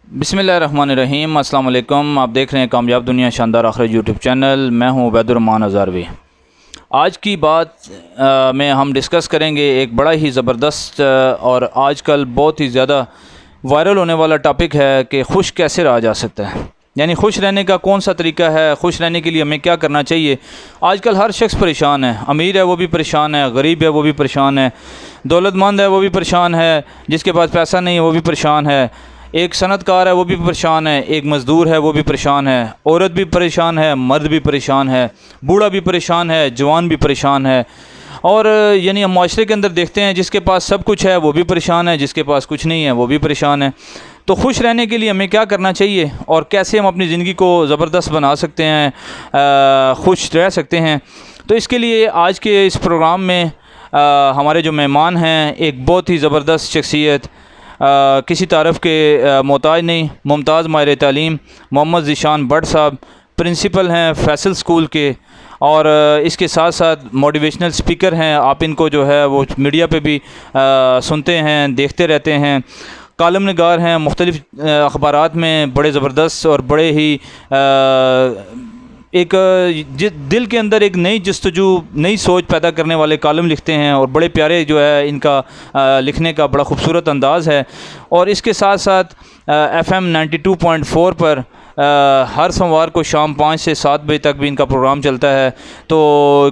بسم اللہ الرحمن الرحیم۔ السلام علیکم، آپ دیکھ رہے ہیں کامیاب دنیا شاندار آخرت یوٹیوب چینل۔ میں ہوں عبید الرحمن ہزاروی۔ آج کی بات میں ہم ڈسکس کریں گے ایک بڑا ہی زبردست اور آج کل بہت ہی زیادہ وائرل ہونے والا ٹاپک ہے کہ خوش کیسے رہا جا سکتا ہے، یعنی خوش رہنے کا کون سا طریقہ ہے، خوش رہنے کے لیے ہمیں کیا کرنا چاہیے۔ آج کل ہر شخص پریشان ہے، امیر ہے وہ بھی پریشان ہے، غریب ہے وہ بھی پریشان ہے، دولت مند ہے وہ بھی پریشان ہے، جس کے پاس پیسہ نہیں ہے وہ بھی پریشان ہے، ایک صنعت کار ہے وہ بھی پریشان ہے، ایک مزدور ہے وہ بھی پریشان ہے، عورت بھی پریشان ہے، مرد بھی پریشان ہے، بوڑھا بھی پریشان ہے، جوان بھی پریشان ہے۔ اور یعنی ہم معاشرے کے اندر دیکھتے ہیں جس کے پاس سب کچھ ہے وہ بھی پریشان ہے، جس کے پاس کچھ نہیں ہے وہ بھی پریشان ہے۔ تو خوش رہنے کے لیے ہمیں کیا کرنا چاہیے اور کیسے ہم اپنی زندگی کو زبردست بنا سکتے ہیں، خوش رہ سکتے ہیں۔ تو اس کے لیے آج کے اس پروگرام میں ہمارے جو مہمان ہیں، ایک بہت ہی زبردست شخصیت، کسی تعارف کے محتاج نہیں، ممتاز ماہر تعلیم محمد ذیشان بٹ صاحب پرنسپل ہیں فیصل اسکول کے، اور اس کے ساتھ ساتھ موٹیویشنل سپیکر ہیں۔ آپ ان کو جو ہے وہ میڈیا پہ بھی سنتے ہیں، دیکھتے رہتے ہیں، کالم نگار ہیں، مختلف اخبارات میں بڑے زبردست اور بڑے ہی ایک دل کے اندر ایک نئی جستجو، نئی سوچ پیدا کرنے والے کالم لکھتے ہیں، اور بڑے پیارے جو ہے ان کا لکھنے کا بڑا خوبصورت انداز ہے۔ اور اس کے ساتھ ساتھ FM 92.4 پر ہر سوموار کو شام 5 سے 7 بجے تک بھی ان کا پروگرام چلتا ہے۔ تو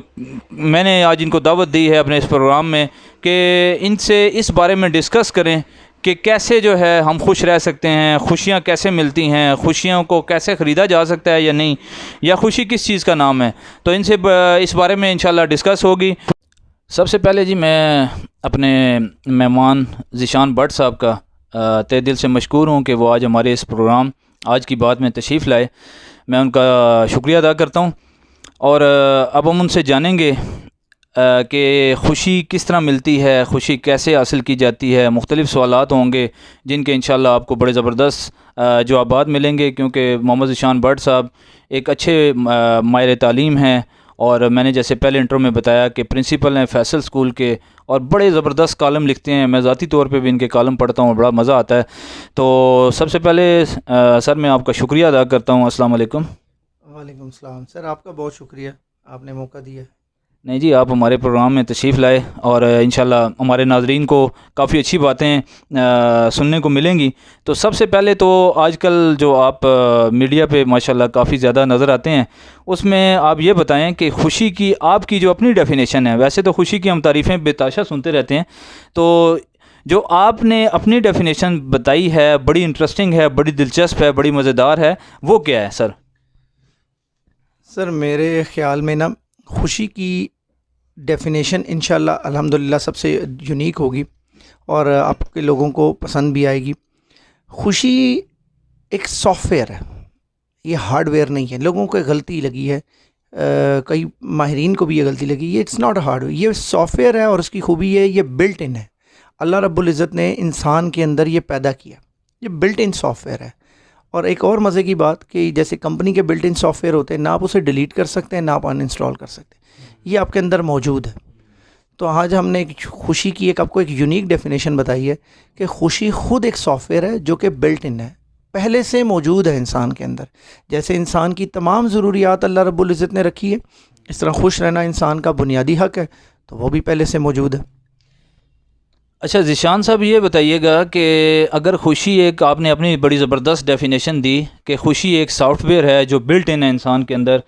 میں نے آج ان کو دعوت دی ہے اپنے اس پروگرام میں کہ ان سے اس بارے میں ڈسکس کریں کہ کیسے جو ہے ہم خوش رہ سکتے ہیں، خوشیاں کیسے ملتی ہیں، خوشیوں کو کیسے خریدا جا سکتا ہے یا نہیں، یا خوشی کس چیز کا نام ہے۔ تو ان سے اس بارے میں انشاءاللہ ڈسکس ہوگی۔ سب سے پہلے جی میں اپنے مہمان ذیشان بٹ صاحب کا تہ دل سے مشکور ہوں کہ وہ آج ہمارے اس پروگرام آج کی بات میں تشریف لائے۔ میں ان کا شکریہ ادا کرتا ہوں، اور اب ہم ان سے جانیں گے کہ خوشی کس طرح ملتی ہے، خوشی کیسے حاصل کی جاتی ہے۔ مختلف سوالات ہوں گے جن کے انشاءاللہ آپ کو بڑے زبردست جوابات ملیں گے، کیونکہ محمد ذیشان بٹ صاحب ایک اچھے ماہر تعلیم ہیں، اور میں نے جیسے پہلے انٹرو میں بتایا کہ پرنسپل ہیں فیصل اسکول کے، اور بڑے زبردست کالم لکھتے ہیں۔ میں ذاتی طور پہ بھی ان کے کالم پڑھتا ہوں، بڑا مزہ آتا ہے۔ تو سب سے پہلے سر میں آپ کا شکریہ ادا کرتا ہوں۔ السلام علیکم۔ وعلیکم السلام سر، آپ کا بہت شکریہ، آپ نے موقع دیا۔ نہیں جی، آپ ہمارے پروگرام میں تشریف لائے، اور انشاءاللہ ہمارے ناظرین کو کافی اچھی باتیں سننے کو ملیں گی۔ تو سب سے پہلے تو آج کل جو آپ میڈیا پہ ماشاءاللہ کافی زیادہ نظر آتے ہیں، اس میں آپ یہ بتائیں کہ خوشی کی آپ کی جو اپنی ڈیفینیشن ہے، ویسے تو خوشی کی ہم تعریفیں بے تحاشا سنتے رہتے ہیں، تو جو آپ نے اپنی ڈیفینیشن بتائی ہے، بڑی انٹرسٹنگ ہے، بڑی دلچسپ ہے، بڑی مزیدار ہے، وہ کیا ہے سر؟ سر میرے خیال میں نا خوشی کی ڈیفینیشن انشاءاللہ الحمدللہ سب سے یونیک ہوگی، اور آپ کے لوگوں کو پسند بھی آئے گی۔ خوشی ایک سافٹ ویئر ہے، یہ ہارڈ ویئر نہیں ہے۔ لوگوں کو غلطی لگی ہے، کئی ماہرین کو بھی یہ غلطی لگی، یہ اٹس ناٹ ہارڈ، یہ سافٹ ویئر ہے، اور اس کی خوبی ہے یہ بلٹ ان ہے۔ اللہ رب العزت نے انسان کے اندر یہ پیدا کیا، یہ بلٹ ان سافٹ ویئر ہے۔ اور ایک اور مزے کی بات کہ جیسے کمپنی کے بلٹ ان سافٹ ویئر ہوتے ہیں، نہ آپ اسے ڈیلیٹ کر سکتے ہیں، نہ آپ ان انسٹال کر سکتے ہیں، یہ آپ کے اندر موجود ہے۔ تو آج ہم نے ایک خوشی کی ایک آپ کو ایک یونیک ڈیفینیشن بتائی ہے کہ خوشی خود ایک سافٹ ویئر ہے جو کہ بلٹ ان ہے، پہلے سے موجود ہے انسان کے اندر۔ جیسے انسان کی تمام ضروریات اللہ رب العزت نے رکھی ہے، اس طرح خوش رہنا انسان کا بنیادی حق ہے، تو وہ بھی پہلے سے موجود ہے۔ اچھا ذیشان صاحب، یہ بتائیے گا کہ اگر خوشی ایک، آپ نے اپنی بڑی زبردست ڈیفینیشن دی کہ خوشی ایک سافٹ ویئر ہے جو بلٹ ان ہے انسان کے اندر،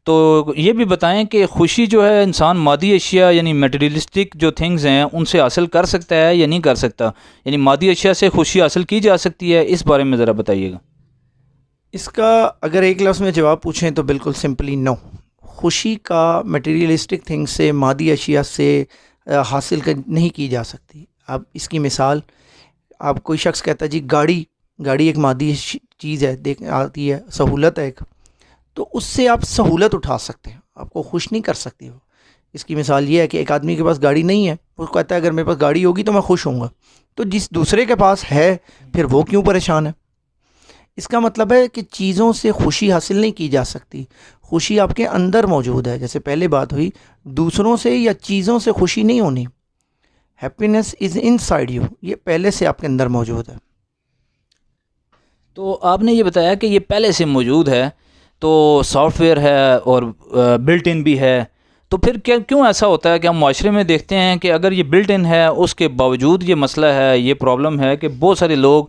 تو یہ بھی بتائیں کہ خوشی جو ہے انسان مادی اشیاء یعنی میٹیریلسٹک جو تھنگز ہیں ان سے حاصل کر سکتا ہے یا نہیں کر سکتا، یعنی مادی اشیاء سے خوشی حاصل کی جا سکتی ہے، اس بارے میں ذرا بتائیے گا۔ اس کا اگر ایک لفظ میں جواب پوچھیں تو بالکل سمپلی نو۔ خوشی کا میٹیریلسٹک تھنگ سے، مادی اشیاء سے حاصل نہیں کی جا سکتی۔ اب اس کی مثال، آپ کوئی شخص کہتا ہے جی گاڑی ایک مادی چیز ہے، آتی ہے، سہولت ہے ایک، تو اس سے آپ سہولت اٹھا سکتے ہیں، آپ کو خوش نہیں کر سکتی وہ۔ اس کی مثال یہ ہے کہ ایک آدمی کے پاس گاڑی نہیں ہے، وہ کہتا ہے اگر میرے پاس گاڑی ہوگی تو میں خوش ہوں گا، تو جس دوسرے کے پاس ہے پھر وہ کیوں پریشان ہے؟ اس کا مطلب ہے کہ چیزوں سے خوشی حاصل نہیں کی جا سکتی، خوشی آپ کے اندر موجود ہے۔ جیسے پہلے بات ہوئی، دوسروں سے یا چیزوں سے خوشی نہیں ہونی، happiness is in side you, یہ پہلے سے آپ کے اندر موجود ہے۔ تو آپ نے یہ بتایا کہ یہ پہلے سے موجود ہے، تو سافٹ ویئر ہے اور بلٹ ان بھی ہے، تو پھر کیوں ایسا ہوتا ہے کہ ہم معاشرے میں دیکھتے ہیں کہ اگر یہ بلٹ ان ہے اس کے باوجود یہ مسئلہ ہے، یہ پرابلم ہے کہ بہت سارے لوگ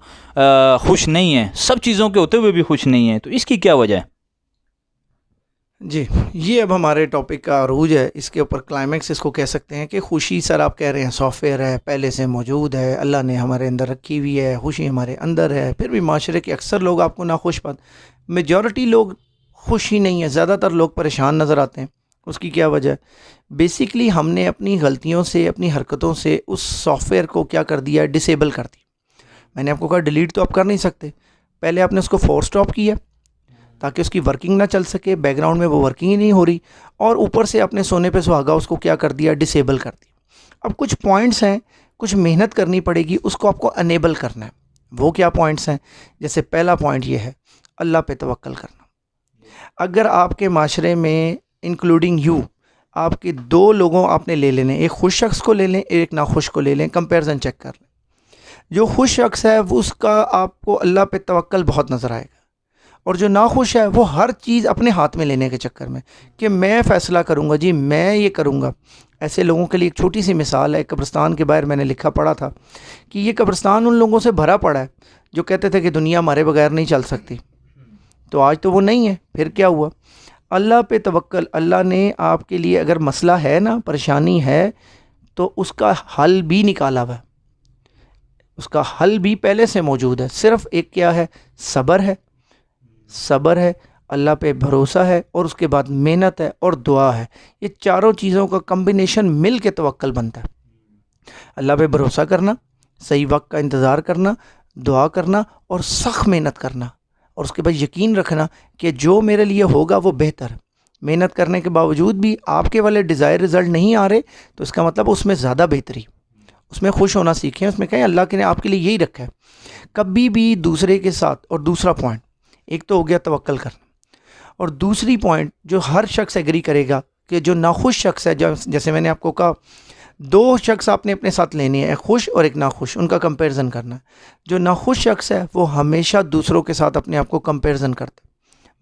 خوش نہیں ہیں، سب چیزوں کے ہوتے ہوئے بھی خوش نہیں ہیں، تو اس کی کیا وجہ ہے؟ جی، یہ اب ہمارے ٹاپک کا عروج ہے، اس کے اوپر کلائمیکس اس کو کہہ سکتے ہیں کہ خوشی سر آپ کہہ رہے ہیں سافٹ ویئر ہے، پہلے سے موجود ہے، اللہ نے ہمارے اندر رکھی ہوئی ہے، خوشی ہمارے اندر ہے، پھر بھی معاشرے کے اکثر لوگ آپ کو ناخوش میجورٹی لوگ خوش ہی نہیں ہے، زیادہ تر لوگ پریشان نظر آتے ہیں۔ اس کی کیا وجہ ہے؟ بیسیکلی ہم نے اپنی غلطیوں سے، اپنی حرکتوں سے اس سافٹ ویئر کو کیا کر دیا، ڈسیبل کر دی۔ میں نے آپ کو کہا ڈیلیٹ تو آپ کر نہیں سکتے، پہلے آپ نے اس کو فورس اسٹاپ کیا تاکہ اس کی ورکنگ نہ چل سکے، بیک گراؤنڈ میں وہ ورکنگ ہی نہیں ہو رہی، اور اوپر سے اپنے سونے پہ سہاگا اس کو کیا کر دیا، ڈسیبل کر دیا۔ اب کچھ پوائنٹس ہیں، کچھ محنت کرنی پڑے گی، اس کو آپ کو انیبل کرنا ہے۔ وہ کیا پوائنٹس ہیں؟ جیسے پہلا پوائنٹ یہ ہے اللہ پہ توکل کرنا۔ اگر آپ کے معاشرے میں انکلوڈنگ یو، آپ کے دو لوگوں آپ نے لے لینے، ایک خوش شخص کو لے لیں، ایک ناخوش کو لے لیں، کمپیرزن چیک کر لیں۔ جو خوش شخص ہے وہ اس کا آپ کو اللہ پہ توکل بہت نظر آئے گا، اور جو ناخوش ہے وہ ہر چیز اپنے ہاتھ میں لینے کے چکر میں کہ میں فیصلہ کروں گا، جی میں یہ کروں گا۔ ایسے لوگوں کے لیے ایک چھوٹی سی مثال ہے، قبرستان کے باہر میں نے لکھا پڑھا تھا کہ یہ قبرستان ان لوگوں سے بھرا پڑا ہے جو کہتے تھے کہ دنیا ہمارے بغیر نہیں چل سکتی، تو آج تو وہ نہیں ہے۔ پھر کیا ہوا؟ اللہ پہ توکل، اللہ نے آپ کے لیے اگر مسئلہ ہے نا، پریشانی ہے، تو اس کا حل بھی نکالا ہوا ہے، اس کا حل بھی پہلے سے موجود ہے۔ صرف ایک کیا ہے؟ صبر ہے، صبر ہے، اللہ پہ بھروسہ ہے، اور اس کے بعد محنت ہے اور دعا ہے۔ یہ چاروں چیزوں کا کمبینیشن مل کے توکل بنتا ہے۔ اللہ پہ بھروسہ کرنا، صحیح وقت کا انتظار کرنا، دعا کرنا اور سخت محنت کرنا، اور اس کے بعد یقین رکھنا کہ جو میرے لیے ہوگا وہ بہتر ہے۔ محنت کرنے کے باوجود بھی آپ کے والے ڈیزائر رزلٹ نہیں آ رہے، تو اس کا مطلب اس میں زیادہ بہتری، اس میں خوش ہونا سیکھیں، اس میں کہیں اللہ کے نے آپ کے لیے یہی رکھا ہے۔ کبھی بھی دوسرے کے ساتھ، اور دوسرا پوائنٹ، ایک تو ہو گیا توکل کرنا، اور دوسری پوائنٹ جو ہر شخص ایگری کرے گا کہ جو ناخوش شخص ہے، جیسے میں نے آپ کو کہا دو شخص آپ نے اپنے ساتھ لینے ہیں، ایک خوش اور ایک ناخوش، ان کا کمپیریزن کرنا ہے۔ جو ناخوش شخص ہے وہ ہمیشہ دوسروں کے ساتھ اپنے آپ کو کمپیریزن کرتا ہے،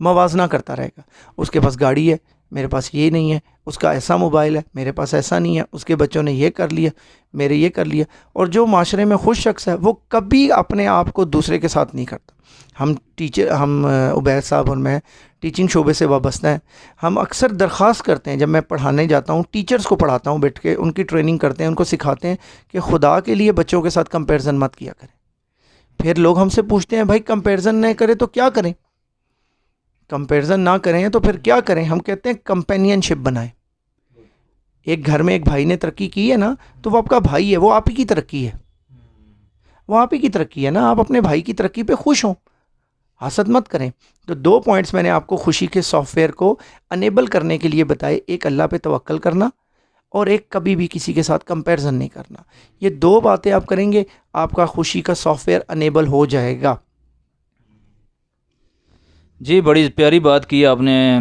موازنہ کرتا رہے گا۔ اس کے پاس گاڑی ہے، میرے پاس یہ نہیں ہے، اس کا ایسا موبائل ہے، میرے پاس ایسا نہیں ہے، اس کے بچوں نے یہ کر لیا، میرے یہ کر لیا۔ اور جو معاشرے میں خوش شخص ہے وہ کبھی اپنے آپ کو دوسرے کے ساتھ نہیں کرتا۔ ہم عبید صاحب اور میں ٹیچنگ شعبے سے وابستہ ہیں، ہم اکثر درخواست کرتے ہیں، جب میں پڑھانے جاتا ہوں، ٹیچرز کو پڑھاتا ہوں بیٹھ کے، ان کی ٹریننگ کرتے ہیں، ان کو سکھاتے ہیں کہ خدا کے لیے بچوں کے ساتھ کمپیریزن مت کیا کریں۔ پھر لوگ ہم سے پوچھتے ہیں بھائی کمپیریزن نہیں کرے تو کیا کریں؟ کمپیریزن نہ کریں تو پھر کیا کریں؟ ہم کہتے ہیں کمپینین شپ بنائیں۔ ایک گھر میں ایک بھائی نے ترقی کی ہے نا، تو وہ آپ کا بھائی ہے، وہ آپ ہی کی ترقی ہے، وہ آپ ہی کی ترقی ہے نا، آپ اپنے بھائی کی ترقی پہ خوش ہوں، حسد مت کریں۔ تو دو پوائنٹس میں نے آپ کو خوشی کے سافٹ ویئر کو انیبل کرنے کے لیے بتائے، ایک اللہ پہ توکل کرنا، اور ایک کبھی بھی کسی کے ساتھ کمپیریزن نہیں کرنا۔ یہ دو باتیں آپ کریں گے، آپ کا خوشی کا سافٹ ویئر انیبل ہو جائے گا۔ جی بڑی پیاری بات کی آپ نے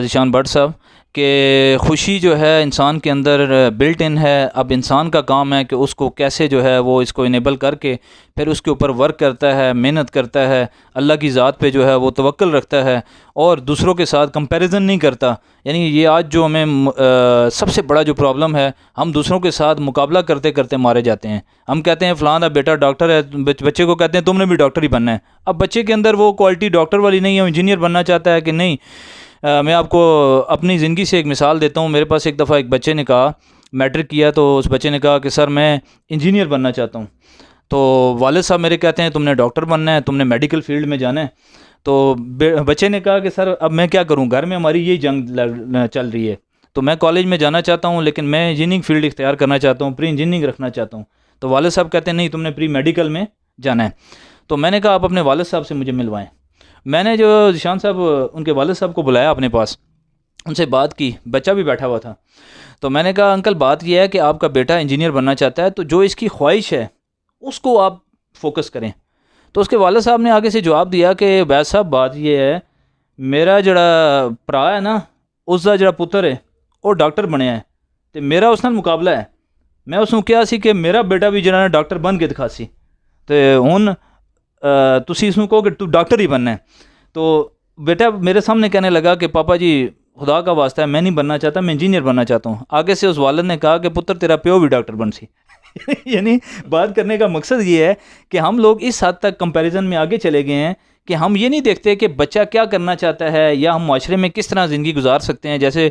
ذیشان بٹ صاحب، کہ خوشی جو ہے انسان کے اندر بلٹ ان ہے۔ اب انسان کا کام ہے کہ اس کو کیسے جو ہے وہ اس کو انیبل کر کے پھر اس کے اوپر ورک کرتا ہے، محنت کرتا ہے، اللہ کی ذات پہ جو ہے وہ توکل رکھتا ہے، اور دوسروں کے ساتھ کمپیریزن نہیں کرتا۔ یعنی یہ آج جو ہمیں سب سے بڑا جو پرابلم ہے، ہم دوسروں کے ساتھ مقابلہ کرتے کرتے مارے جاتے ہیں۔ ہم کہتے ہیں فلاں بیٹا ڈاکٹر ہے، بچے کو کہتے ہیں تم نے بھی ڈاکٹر ہی بننا ہے۔ اب بچے کے اندر وہ کوالٹی ڈاکٹر والی نہیں ہے، انجینئر بننا چاہتا ہے کہ نہیں۔ میں آپ کو اپنی زندگی سے ایک مثال دیتا ہوں۔ میرے پاس ایک دفعہ ایک بچے نے کہا، میٹرک کیا، تو اس بچے نے کہا کہ سر میں انجینئر بننا چاہتا ہوں۔ تو والد صاحب میرے کہتے ہیں تم نے ڈاکٹر بننا ہے، تم نے میڈیکل فیلڈ میں جانا ہے۔ تو بچے نے کہا کہ سر اب میں کیا کروں، گھر میں ہماری یہی جنگ چل رہی ہے، تو میں کالج میں جانا چاہتا ہوں لیکن میں انجینئرنگ فیلڈ اختیار کرنا چاہتا ہوں، پری انجینئرنگ رکھنا چاہتا ہوں۔ تو والد صاحب کہتے ہیں نہیں تم نے پری میڈیکل میں جانا ہے۔ تو میں نے کہا آپ اپنے والد صاحب سے مجھے ملوائیں۔ میں نے جو ذیشان صاحب ان کے والد صاحب کو بلایا اپنے پاس، ان سے بات کی، بچہ بھی بیٹھا ہوا تھا۔ تو میں نے کہا انکل بات یہ ہے کہ آپ کا بیٹا انجینئر بننا چاہتا ہے، تو جو اس کی خواہش ہے اس کو آپ فوکس کریں۔ تو اس کے والد صاحب نے آگے سے جواب دیا کہ عبید صاحب بات یہ ہے، میرا جڑا پرا ہے نا، اس کا جڑا پتر ہے وہ ڈاکٹر بنیا ہے، تو میرا اس نال مقابلہ ہے۔ میں اس کو کہا سی کہ میرا بیٹا بھی جڑا ڈاکٹر بن کے دکھا سی، تو ہن تسی اس میں کہو کہ تو ڈاکٹر ہی بننا ہے. تو بیٹا میرے سامنے کہنے لگا کہ پاپا جی خدا کا واسطہ ہے میں نہیں بننا چاہتا, میں انجینئر بننا چاہتا ہوں. آگے سے اس والد نے کہا کہ پتر تیرا پیو بھی ڈاکٹر بن سی. یعنی بات کرنے کا مقصد یہ ہے کہ ہم لوگ اس حد تک کمپیریزن میں آگے چلے گئے ہیں کہ ہم یہ نہیں دیکھتے کہ بچہ کیا کرنا چاہتا ہے یا ہم معاشرے میں کس طرح زندگی گزار سکتے ہیں. جیسے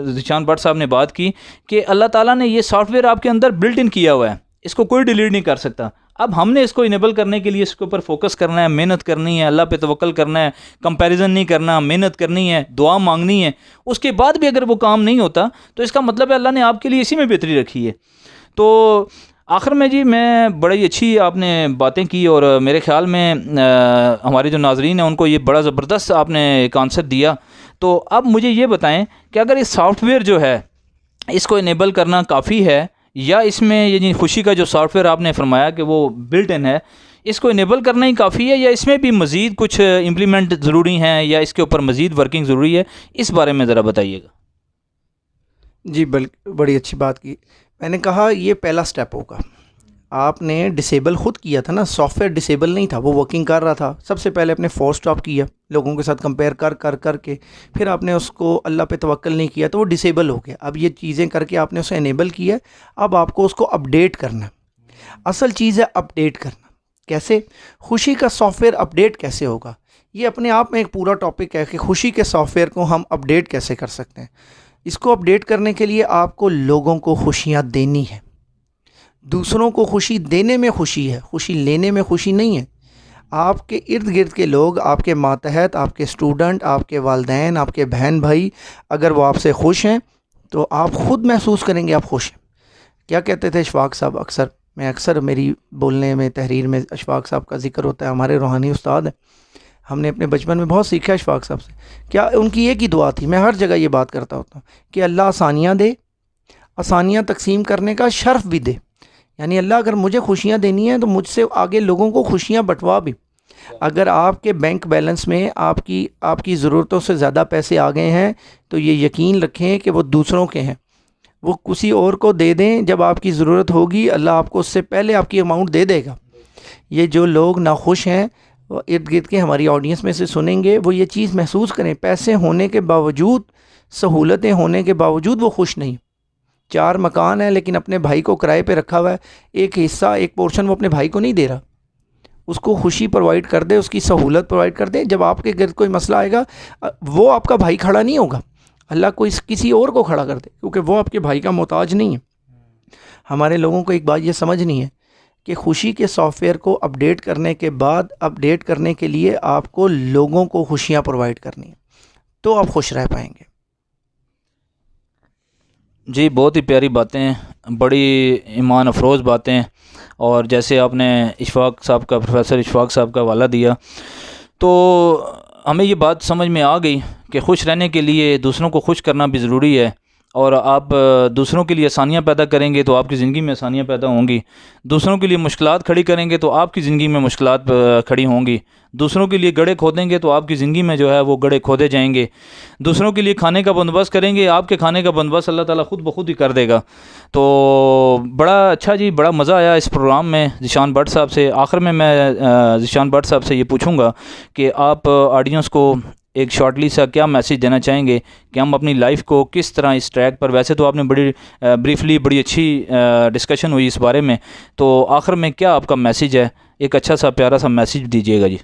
ذیشان بٹ صاحب نے بات کی کہ اللہ تعالیٰ نے یہ سافٹ ویئر آپ کے اندر بلٹ ان کیا ہوا ہے, اس کو کوئی ڈیلیٹ نہیں کر سکتا. اب ہم نے اس کو انیبل کرنے کے لیے اس کے اوپر فوکس کرنا ہے, محنت کرنی ہے, اللہ پہ توکل کرنا ہے, کمپیریزن نہیں کرنا, محنت کرنی ہے, دعا مانگنی ہے. اس کے بعد بھی اگر وہ کام نہیں ہوتا تو اس کا مطلب ہے اللہ نے آپ کے لیے اسی میں بہتری رکھی ہے. تو آخر میں جی میں بڑی اچھی آپ نے باتیں کی, اور میرے خیال میں ہمارے جو ناظرین ہیں ان کو یہ بڑا زبردست آپ نے ایک آنسر دیا. تو اب مجھے یہ بتائیں کہ اگر اس سافٹ ویئر جو ہے اس کو انیبل کرنا کافی ہے, یا اس میں یہ خوشی کا جو سافٹ ویئر آپ نے فرمایا کہ وہ بلٹ ان ہے, اس کو انیبل کرنا ہی کافی ہے, یا اس میں بھی مزید کچھ امپلیمنٹ ضروری ہیں, یا اس کے اوپر مزید ورکنگ ضروری ہے؟ اس بارے میں ذرا بتائیے گا. جی بڑی اچھی بات کی. میں نے کہا یہ پہلا سٹیپ ہوگا. آپ نے ڈسیبل خود کیا تھا نا, سافٹ ویئر ڈسیبل نہیں تھا, وہ ورکنگ کر رہا تھا. سب سے پہلے اپنے فورس اسٹاپ کیا لوگوں کے ساتھ کمپیئر کر کے, پھر آپ نے اس کو اللہ پہ توکل نہیں کیا تو وہ ڈسیبل ہو گیا. اب یہ چیزیں کر کے آپ نے اسے انیبل کیا, اب آپ کو اس کو اپڈیٹ کرنا. اصل چیز ہے اپڈیٹ کرنا. کیسے؟ خوشی کا سافٹ ویئر اپڈیٹ کیسے ہوگا, یہ اپنے آپ میں ایک پورا ٹاپک ہے کہ خوشی کے سافٹ ویئر کو ہم اپڈیٹ کیسے کر سکتے ہیں. اس کو اپڈیٹ کرنے کے لیے آپ کو لوگوں کو خوشیاں دینی ہے. دوسروں کو خوشی دینے میں خوشی ہے, خوشی لینے میں خوشی نہیں ہے. آپ کے ارد گرد کے لوگ, آپ کے ماتحت, آپ کے اسٹوڈنٹ, آپ کے والدین, آپ کے بہن بھائی اگر وہ آپ سے خوش ہیں تو آپ خود محسوس کریں گے آپ خوش ہیں. کیا کہتے تھے اشفاق صاحب؟ اکثر میری بولنے میں تحریر میں اشفاق صاحب کا ذکر ہوتا ہے, ہمارے روحانی استاد ہیں. ہم نے اپنے بچپن میں بہت سیکھا اشفاق صاحب سے. کیا ان کی ایک ہی دعا تھی, میں ہر جگہ یہ بات کرتا ہوتا ہوں کہ اللہ آسانیاں دے, آسانیاں تقسیم کرنے کا شرف بھی دے. یعنی اللہ اگر مجھے خوشیاں دینی ہیں تو مجھ سے آگے لوگوں کو خوشیاں بٹوا بھی. اگر آپ کے بینک بیلنس میں آپ کی ضرورتوں سے زیادہ پیسے آ گئے ہیں تو یہ یقین رکھیں کہ وہ دوسروں کے ہیں, وہ کسی اور کو دے دیں. جب آپ کی ضرورت ہوگی اللہ آپ کو اس سے پہلے آپ کی اماؤنٹ دے دے گا. یہ جو لوگ ناخوش ہیں وہ ارد گرد کے ہماری آڈینس میں سے سنیں گے, وہ یہ چیز محسوس کریں. پیسے ہونے کے باوجود, سہولتیں ہونے کے باوجود وہ خوش نہیں. 4 مکان ہیں لیکن اپنے بھائی کو کرائے پہ رکھا ہوا ہے, ایک حصہ, ایک پورشن وہ اپنے بھائی کو نہیں دے رہا. اس کو خوشی پرووائڈ کر دے, اس کی سہولت پرووائڈ کر دے. جب آپ کے گرد کوئی مسئلہ آئے گا وہ آپ کا بھائی کھڑا نہیں ہوگا, اللہ کو کسی اور کو کھڑا کر دے, کیونکہ وہ آپ کے بھائی کا محتاج نہیں ہے. ہمارے لوگوں کو ایک بات یہ سمجھنی ہے کہ خوشی کے سافٹ ویئر کو اپڈیٹ کرنے کے بعد, اپڈیٹ کرنے کے لیے آپ کو لوگوں کو خوشیاں پرووائڈ کرنی ہیں, تو آپ خوش رہ پائیں گے. جی بہت ہی پیاری باتیں, بڑی ایمان افروز باتیں. اور جیسے آپ نے اشفاق صاحب کا, پروفیسر اشفاق صاحب کا حوالہ دیا, تو ہمیں یہ بات سمجھ میں آ گئی کہ خوش رہنے کے لیے دوسروں کو خوش کرنا بھی ضروری ہے. اور آپ دوسروں کے لیے آسانیاں پیدا کریں گے تو آپ کی زندگی میں آسانیاں پیدا ہوں گی. دوسروں کے لیے مشکلات کھڑی کریں گے تو آپ کی زندگی میں مشکلات کھڑی ہوں گی. دوسروں کے لیے گڑھے کھودیں گے تو آپ کی زندگی میں جو ہے وہ گڑھے کھودے جائیں گے. دوسروں کے لیے کھانے کا بندوبست کریں گے, آپ کے کھانے کا بندوبست اللہ تعالیٰ خود بخود ہی کر دے گا. تو بڑا اچھا جی, بڑا مزہ آیا اس پروگرام میں ذیشان بٹ صاحب سے. آخر میں ذیشان بٹ صاحب سے یہ پوچھوں گا کہ آپ آڈینس کو ایک شارٹلی سا کیا میسیج دینا چاہیں گے کہ ہم اپنی لائف کو کس طرح اس ٹریک پر, ویسے تو آپ نے بڑی بریفلی بڑی اچھی ڈسکشن ہوئی اس بارے میں, تو آخر میں کیا آپ کا میسیج ہے؟ ایک اچھا سا پیارا سا میسیج دیجیے گا جی.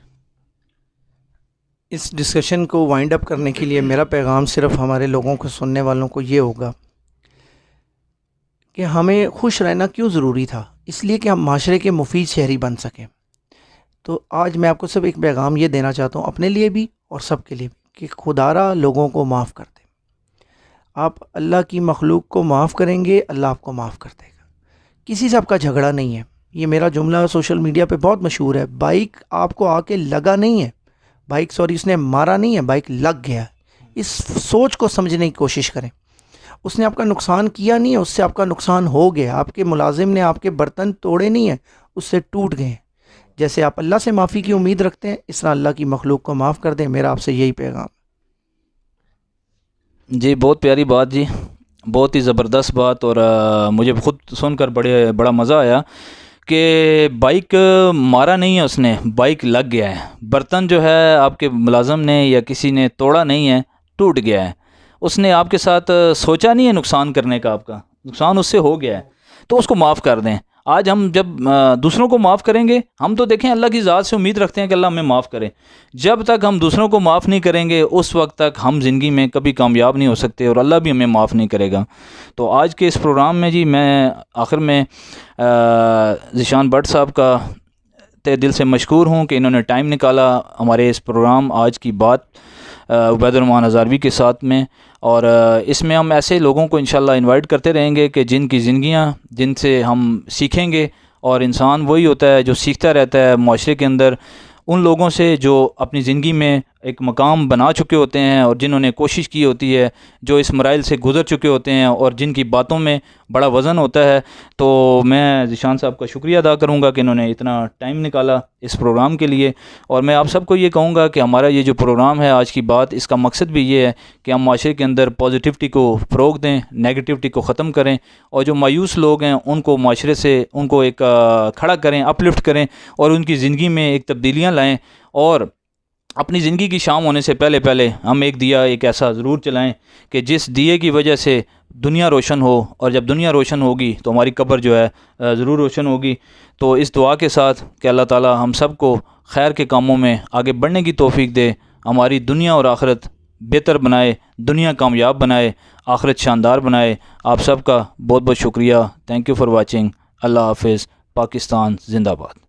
اس ڈسکشن کو وائنڈ اپ کرنے کے لیے میرا پیغام صرف ہمارے لوگوں کو, سننے والوں کو یہ ہوگا کہ ہمیں خوش رہنا کیوں ضروری تھا. اس لیے کہ ہم معاشرے کے مفید شہری بن سکیں. تو آج میں آپ کو صرف ایک پیغام یہ دینا چاہتا ہوں, اپنے لیے بھی اور سب کے لیے بھی, کہ خدا را لوگوں کو معاف کر دے. آپ اللہ کی مخلوق کو معاف کریں گے, اللہ آپ کو معاف کر دے گا. کسی سے آپ کا جھگڑا نہیں ہے. یہ میرا جملہ سوشل میڈیا پہ بہت مشہور ہے. بائک آپ کو آ کے لگا نہیں ہے, اس نے مارا نہیں ہے, بائک لگ گیا. اس سوچ کو سمجھنے کی کوشش کریں. اس نے آپ کا نقصان کیا نہیں ہے, اس سے آپ کا نقصان ہو گیا. آپ کے ملازم نے آپ کے برتن توڑے نہیں ہیں, اس سے ٹوٹ گئے. جیسے آپ اللہ سے معافی کی امید رکھتے ہیں, اس طرح اللہ کی مخلوق کو معاف کر دیں. میرا آپ سے یہی پیغام. جی بہت پیاری بات جی, بہت ہی زبردست بات. اور مجھے خود سن کر بڑا مزہ آیا کہ بائک مارا نہیں ہے اس نے، بائک لگ گیا ہے، برتن جو ہے آپ کے ملازم نے یا کسی نے توڑا نہیں ہے، ٹوٹ گیا ہے، اس نے آپ کے ساتھ سوچا نہیں ہے نقصان کرنے کا، آپ کا نقصان اس سے ہو گیا ہے، تو اس کو معاف کر دیں۔ آج ہم جب دوسروں کو معاف کریں گے، ہم تو دیکھیں اللہ کی ذات سے امید رکھتے ہیں کہ اللہ ہمیں معاف کرے، جب تک ہم دوسروں کو معاف نہیں کریں گے اس وقت تک ہم زندگی میں کبھی کامیاب نہیں ہو سکتے، اور اللہ بھی ہمیں معاف نہیں کرے گا۔ تو آج کے اس پروگرام میں جی میں آخر میں ذیشان بٹ صاحب کا تہ دل سے مشکور ہوں کہ انہوں نے ٹائم نکالا ہمارے اس پروگرام آج کی بات عبید الرحمن ہزاروی کے ساتھ میں، اور اس میں ہم ایسے لوگوں کو انشاءاللہ انوائٹ کرتے رہیں گے کہ جن کی زندگیاں جن سے ہم سیکھیں گے، اور انسان وہی ہوتا ہے جو سیکھتا رہتا ہے معاشرے کے اندر، ان لوگوں سے جو اپنی زندگی میں ایک مقام بنا چکے ہوتے ہیں اور جنہوں نے کوشش کی ہوتی ہے، جو اس مراحل سے گزر چکے ہوتے ہیں اور جن کی باتوں میں بڑا وزن ہوتا ہے۔ تو میں ذیشان صاحب کا شکریہ ادا کروں گا کہ انہوں نے اتنا ٹائم نکالا اس پروگرام کے لیے، اور میں آپ سب کو یہ کہوں گا کہ ہمارا یہ جو پروگرام ہے آج کی بات، اس کا مقصد بھی یہ ہے کہ ہم معاشرے کے اندر پازیٹیوٹی کو فروغ دیں، نیگیٹیوٹی کو ختم کریں، اور جو مایوس لوگ ہیں ان کو معاشرے سے ان کو ایک کھڑا کریں، اپ لفٹ کریں، اور ان کی زندگی میں ایک تبدیلیاں لائیں، اور اپنی زندگی کی شام ہونے سے پہلے ہم ایک دیا ایک ایسا ضرور چلائیں کہ جس دیے کی وجہ سے دنیا روشن ہو، اور جب دنیا روشن ہوگی تو ہماری قبر جو ہے ضرور روشن ہوگی۔ تو اس دعا کے ساتھ کہ اللہ تعالی ہم سب کو خیر کے کاموں میں آگے بڑھنے کی توفیق دے، ہماری دنیا اور آخرت بہتر بنائے، دنیا کامیاب بنائے، آخرت شاندار بنائے۔ آپ سب کا بہت بہت شکریہ۔ Thank you for watching. اللہ حافظ۔ پاکستان زندہ باد۔